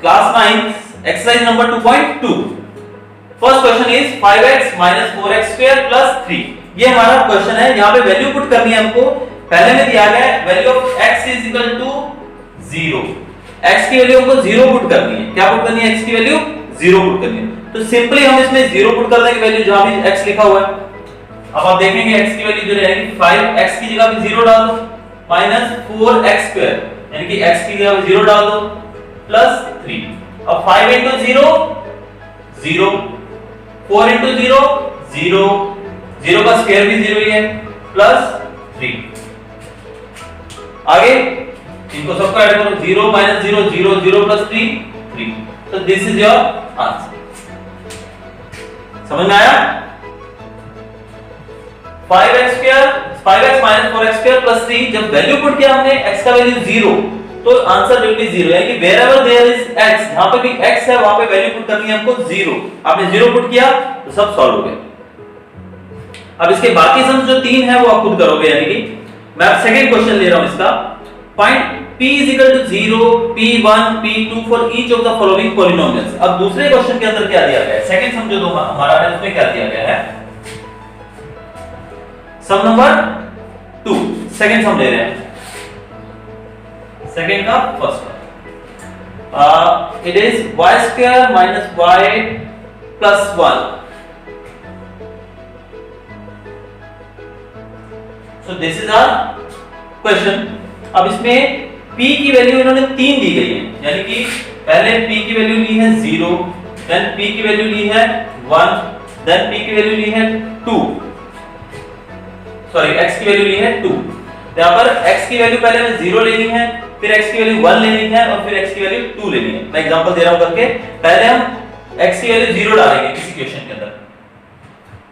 Class 9 exercise number 2.2। First question is 5x 4x square 3। ये हमारा question है, यहाँ पे वैल्यू पुट करनी है हमको। पहले में दिया गया है value of x is equal to 0। x की वैल्यू हमको 0 पुट करनी है। क्या पुट करनी है? x की वैल्यू 0 पुट करनी है। तो सिंपली हम इसमें 0 पुट कर देंगे वैल्यू जहां भी x लिखा हुआ है। अब आप देखेंगे x की वैल्यू जो रहेगी 5x की जगह पे 0 डाल दो, माइनस 4x स्क्वायर यानी कि x की जगह पे 0 डाल दो, प्लस 3। अब 5 into 0 0, 4 into 0 0, 0 का स्क्वायर भी 0 ही है, प्लस 3। आगे इनको सबको ऐड करो, 0 minus 0 0, 0 plus 3 3। तो दिस इज योर आंसर। समझ में आया? 5x minus 4x square plus 3 जब वैल्यू पुट किया हमने x का वैल्यू 0 तो आंसर विल बी 0, यानी कि wherever there is x, जहां पे भी x है वहां पे वैल्यू पुट करनी है हमको 0। आपने 0 पुट किया तो सब सॉल्व हो गया। अब इसके बाकी सम्स जो 3 है वो आप खुद करोगे, यानी कि मैं अब सेकंड क्वेश्चन ले रहा हूं इसका। Find p is equal to 0, p1, p2 for each of the following polynomials। अब दूसरे क्वेश्चन के अंदर क्या दिया गया है? सेकंड सम जो हमारा है उसमें क्या दिया गया है? सम नंबर 2, सेकंड सम ले रहे हैं, सेकंड का फर्स्ट का। It is y square minus y plus 1। so this is our question। अब इसमें p की वैल्यू इन्होंने 3 दी गई है, यानी कि पहले p की वैल्यू ली है 0, देन p की वैल्यू ली है 1, देन p की वैल्यू ली है 2, सॉरी x की वैल्यू ली है 2। यहां पर x की वैल्यू पहले हमें 0 लेनी है, फिर x की वैल्यू 1 लेनी है और फिर x की वैल्यू 2 लेनी है। मैं एग्जांपल दे रहा हूं करके। पहले हम x की वैल्यू 0 डालेंगे किसी क्वेश्चन के अंदर,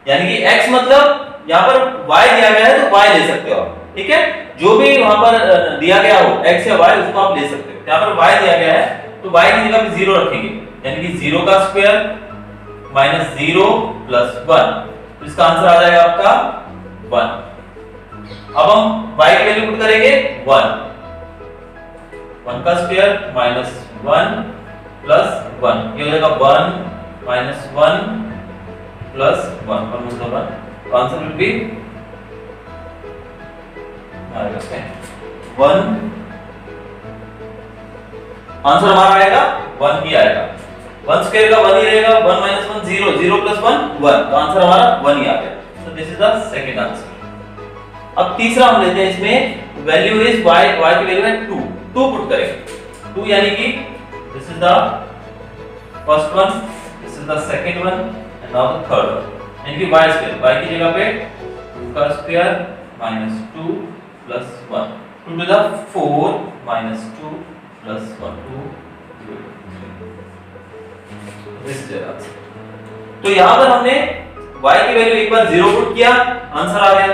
यानी कि x मतलब यहां पर y दिया गया है तो y ले सकते हो आप, ठीक है? जो भी वहां पर दिया गया हो x या y उसको आप ले सकते हो। यहां पर y दिया गया है तो y की जगह पे 0 रखेंगे, यानी कि 0 का स्क्वायर माइनस 0 प्लस 1, तो इसका आंसर आ जाएगा आपका 1। अब हम y की वैल्यू पुट करेंगे 1, 1 का स्क्वायर माइनस 1 प्लस 1, ये हो जाएगा 1 माइनस 1 प्लस 1, 1 मतलब 1। तो आंसर विल बी 1। आंसर हमारा आएगा 1 ही आएगा। 1 स्क्वायर का 1 ही रहेगा, 1 माइनस 1 0, 0 प्लस 1 1, तो आंसर हमारा 1 ही आ गया। So this is the second answer. अब तीसरा हम लेते हैं, इसमें वैल्यू इज y, y की वैल्यू है 2, 2 पुट करेंगे 2, यानी कि this is the first one, this is the second one and now the third one, यानी कि y स्क्वायर, y की जगह पे 2 का square minus 2 plus 1, 2 to the 4 minus 2 plus 1, 2 this is answer. तो यहां पर हमने y की वैल्यू एक बार 0 पुट किया, आंसर आ गया,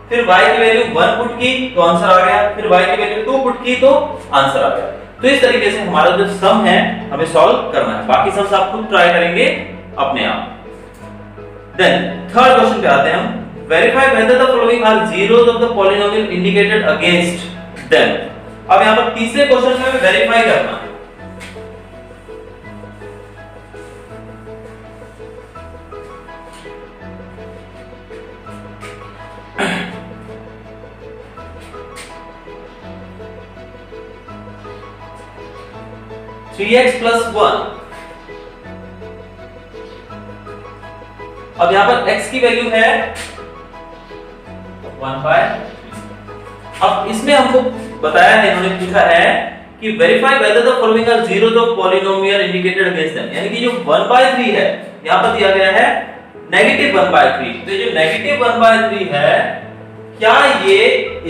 फिर y की वैल्यू 1 पुट की तो आंसर आ गया, फिर y की वैल्यू 2 पुट की तो आंसर आ गया। तो इस तरीके से हमारा जो सम है हमें सॉल्व करना है, बाकी सम्स आप खुद ट्राई करेंगे अपने आप। देन थर्ड क्वेश्चन पे आते हैं हम। Verify whether the following are zeros of the polynomial indicated against them। अब यहाँ पर तीसरे क्वेश्चन में वेरीफाई करना है। Three x plus 1। अब यहाँ पर x की वैल्यू है 1/3। अब इसमें हमको बताया है, इन्होंने पूछा है कि verify whether the following are zeros of polynomial indicated against them, यानी कि जो 1/3 है यहां पर दिया गया है नेगेटिव 1/3। तो ये जो नेगेटिव 1/3 है, क्या ये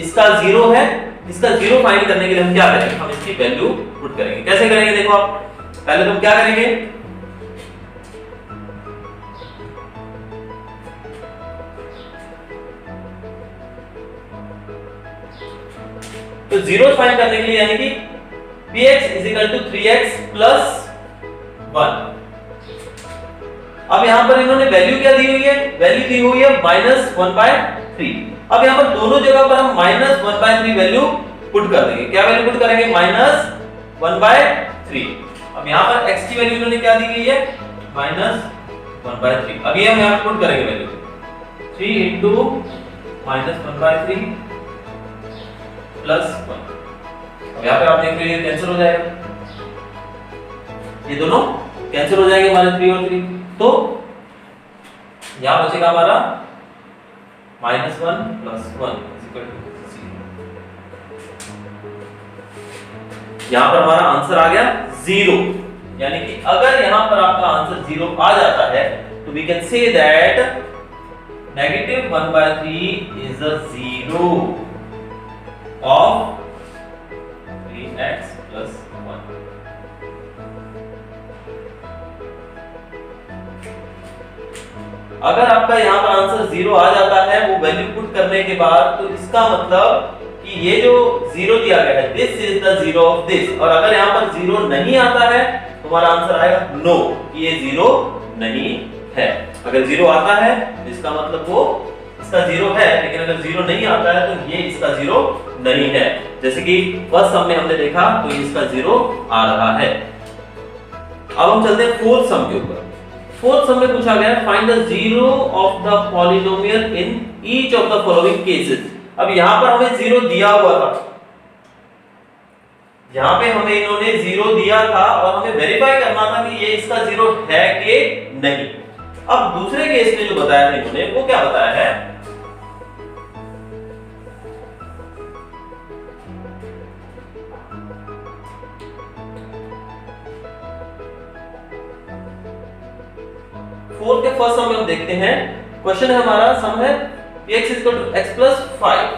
इसका 0 है? इसका 0 फाइंड करने के लिए हम क्या करेंगे? हम इसकी वैल्यू पुट करेंगे। कैसे करेंगे? देखो आप, पहले तो हम क्या करेंगे, तो जीरो फाइंड करने के लिए, यानी कि px is equal to 3x plus 1। अब यहां पर इन्होंने वैल्यू क्या दी हुई है? वैल्यू दी हुई है -1/3। अब यहां पर दोनों जगह पर हम -1/3 वैल्यू पुट कर देंगे। क्या वैल्यू पुट करेंगे? -1/3। अब यहाँ पर x की वैल्यू इन्होंने क्या दी गई है, -1/3। अब ये हम यहाँ पे पुट करेंगे वैल्यू 3 into -1/3 प्लस 1। अब यहाँ पे आप देख रहे हो ये कैंसिल हो जाएगा, ये दोनों कैंसिल हो जाएंगे हमारे 3 और 3, तो यहाँ बचेगा हमारा -1 + 1 0। यहाँ पर हमारा आंसर आ गया 0, यानी कि अगर यहाँ पर आपका आंसर 0 आ जाता है तो we can say that -1/3 is a 0 of 3x + 1। अगर आपका यहाँ पर आंसर 0 आ जाता है वो वैल्यू पुट करने के बाद, तो इसका मतलब कि ये जो 0 दिया गया है this is the 0 of this, और अगर यहाँ पर 0 नहीं आता है तो हमारा आंसर आएगा नो, कि ये 0 नहीं है। अगर 0 आता है तो इसका मतलब वो इसका 0 है, लेकिन अगर 0 नहीं आता है तो ये इसका 0 नहीं है। जैसे कि फर्स्ट सम में हमने देखा तो ये इसका 0 आ रहा है। अब हम चलते हैं फोर्थ सम के ऊपर। फोर्थ सम में पूछा गया है find the 0 of the polynomial in each of the following cases. अब यहां पर हमें 0 दिया हुआ था, यहां पे हमें इन्होंने 0 दिया था और हमें वेरीफाई करना था कि ये इसका 0 है कि नहीं। अब दूसरे केस में जो बताया था इन्होंने वो क्या बताया है, फोर्थ के फर्स्ट सम में हम देखते हैं। क्वेश्चन है हमारा, सम है x = x + 5।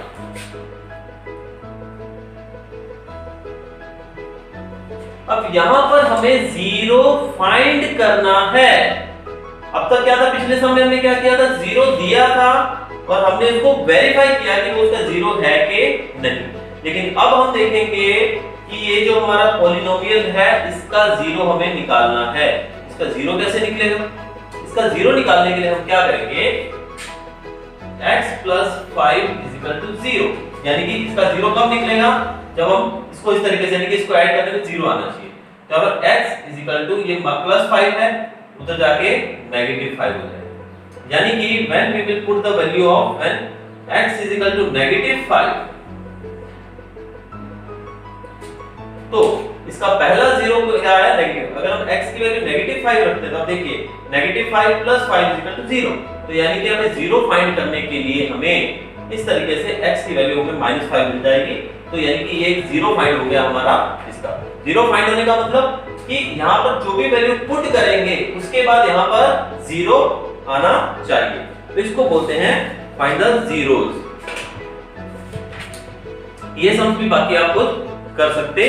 अब यहां पर हमें 0 फाइंड करना है। अब तक क्या था, पिछले सम में हमने क्या किया था, 0 दिया था और हमने इसको वेरीफाई किया कि वो उसका 0 है कि नहीं। लेकिन अब हम देखेंगे कि ये जो हमारा पॉलिनोमियल है इसका 0 हमें निकालना है। इसका 0 कैसे निकलेगा, इसका 0 निकालने के लिए हम क्या करेंगे, x + 5 = 0, यानी कि इसका 0 कब निकलेगा, जब हम इसको इस तरीके से, यानी कि इसको ऐड करने में 0 आना चाहिए। तो अगर x = ये +5 है, उधर जाके -5 हो जाएगा, यानी कि when we will put the value of when x = -5, तो इसका पहला 0 क्या है, नेगेटिव। अगर हम x की वैल्यू -5 रखते हैं तो आप देखिए -5 + 5 = 0, तो यानी कि हमें 0 फाइंड करने के लिए हमें इस तरीके से x की वैल्यू हमें -5 मिल जाएगी। तो यानी कि ये 0 फाइंड हो गया हमारा। इसका 0 फाइंड होने का मतलब कि यहाँ पर जो भी वैल्यू पुट करेंगे उसके बाद यहाँ पर 0 आना चाहिए, तो इसको बोलते हैं फाइंड द जीरोस। ये सम भी बाकी आप खुद कर सकते